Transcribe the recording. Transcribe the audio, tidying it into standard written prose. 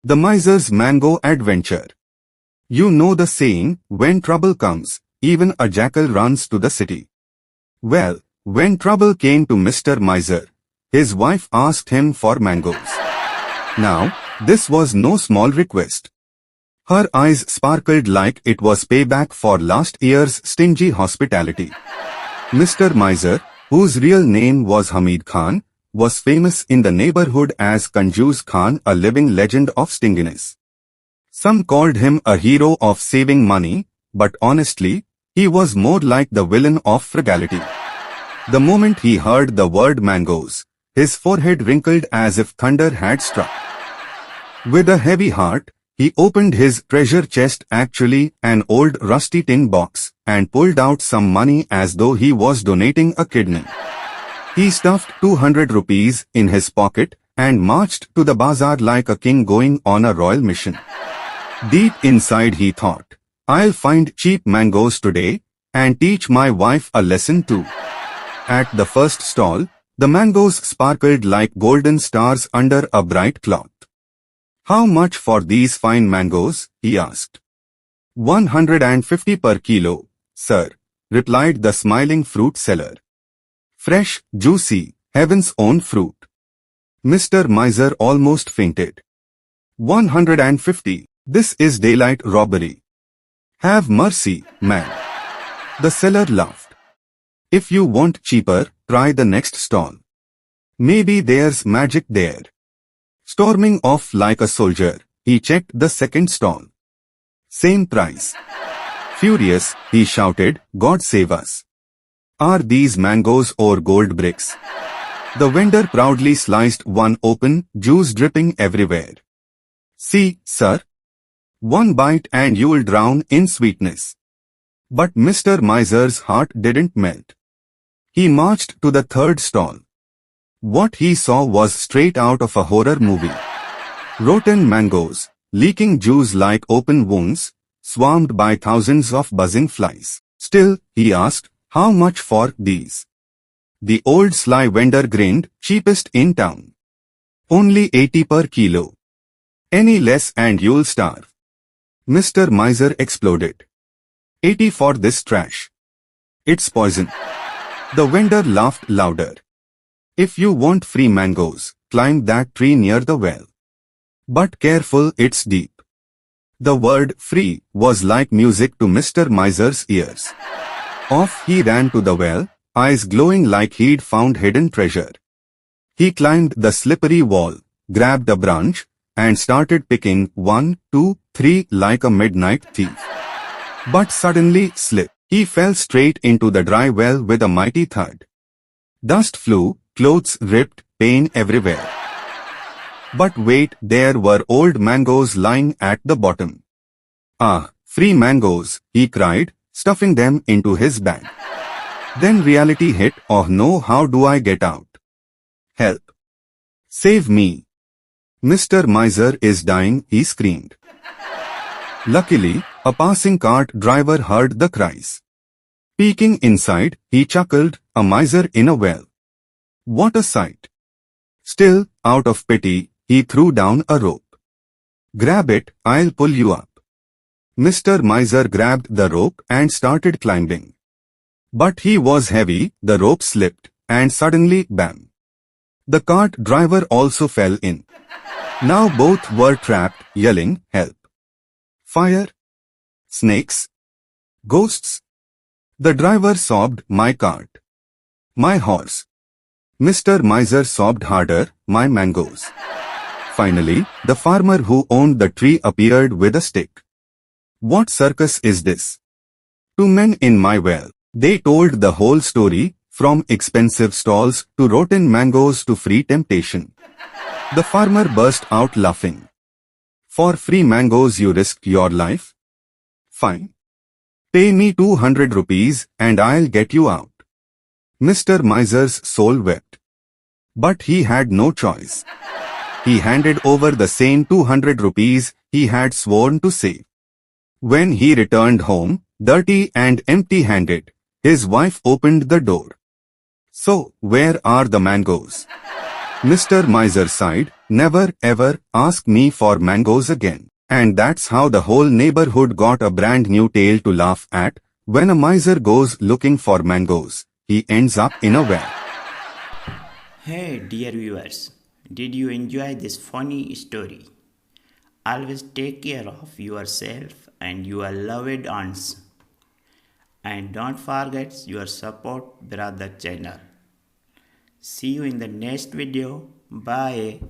The Miser's Mango Adventure. You know the saying, when trouble comes, even a jackal runs to the city. Well, when trouble came to Mr. Miser, his wife asked him for mangoes. Now, this was no small request. Her eyes sparkled like it was payback for last year's stingy hospitality. Mr. Miser, whose real name was Hamid Khan, was famous in the neighborhood as Kanjuz Khan, a living legend of stinginess. Some called him a hero of saving money, but honestly, he was more like the villain of frugality. The moment he heard the word mangoes, his forehead wrinkled as if thunder had struck. With a heavy heart, he opened his treasure chest, actually an old rusty tin box, and pulled out some money as though he was donating a kidney. He stuffed 200 rupees in his pocket and marched to the bazaar like a king going on a royal mission. Deep inside he thought, I'll find cheap mangoes today and teach my wife a lesson too. At the first stall, the mangoes sparkled like golden stars under a bright cloth. How much for these fine mangoes? He asked. 150 per kilo, sir, replied the smiling fruit seller. Fresh, juicy, heaven's own fruit. Mr. Miser almost fainted. 150, this is daylight robbery. Have mercy, man. The seller laughed. If you want cheaper, try the next stall. Maybe there's magic there. Storming off like a soldier, he checked the second stall. Same price. Furious, he shouted, God save us. Are these mangoes or gold bricks? The vendor proudly sliced one open, juice dripping everywhere. See, sir. One bite and you'll drown in sweetness. But Mr. Miser's heart didn't melt. He marched to the third stall. What he saw was straight out of a horror movie. Rotten mangoes, leaking juice like open wounds, swarmed by thousands of buzzing flies. Still, he asked, how much for these? The old sly vendor grinned, cheapest in town. Only 80 per kilo. Any less and you'll starve. Mr. Miser exploded. 80 for this trash. It's poison. The vendor laughed louder. If you want free mangoes, climb that tree near the well. But careful, it's deep. The word free was like music to Mr. Miser's ears. Off he ran to the well, eyes glowing like he'd found hidden treasure. He climbed the slippery wall, grabbed a branch, and started picking 1, 2, 3 like a midnight thief. But suddenly slipped. He fell straight into the dry well with a mighty thud. Dust flew, clothes ripped, pain everywhere. But wait, there were old mangoes lying at the bottom. Ah, free mangoes, he cried, stuffing them into his bag. Then reality hit. Oh no, how do I get out? Help. Save me. Mr. Miser is dying, he screamed. Luckily, a passing cart driver heard the cries. Peeking inside, he chuckled, a miser in a well. What a sight. Still, out of pity, he threw down a rope. Grab it, I'll pull you up. Mr. Miser grabbed the rope and started climbing. But he was heavy, the rope slipped, and suddenly, bam. The cart driver also fell in. Now both were trapped, yelling, help. Fire? Snakes? Ghosts? The driver sobbed, my cart. My horse. Mr. Miser sobbed harder, my mangoes. Finally, the farmer who owned the tree appeared with a stick. What circus is this? 2 men in my well. They told the whole story, from expensive stalls to rotten mangoes to free temptation. The farmer burst out laughing. For free mangoes you risked your life? Fine. Pay me 200 rupees and I'll get you out. Mr. Miser's soul wept. But he had no choice. He handed over the same 200 rupees he had sworn to save. When he returned home, dirty and empty-handed, his wife opened the door. So, where are the mangoes? Mr. Miser sighed, Never ever ask me for mangoes again. And that's how the whole neighborhood got a brand new tale to laugh at. When a miser goes looking for mangoes, he ends up in a well. Hey, dear viewers, did you enjoy this funny story? Always take care of yourself and your loved ones. And don't forget your support brother channel. See you in the next video. Bye.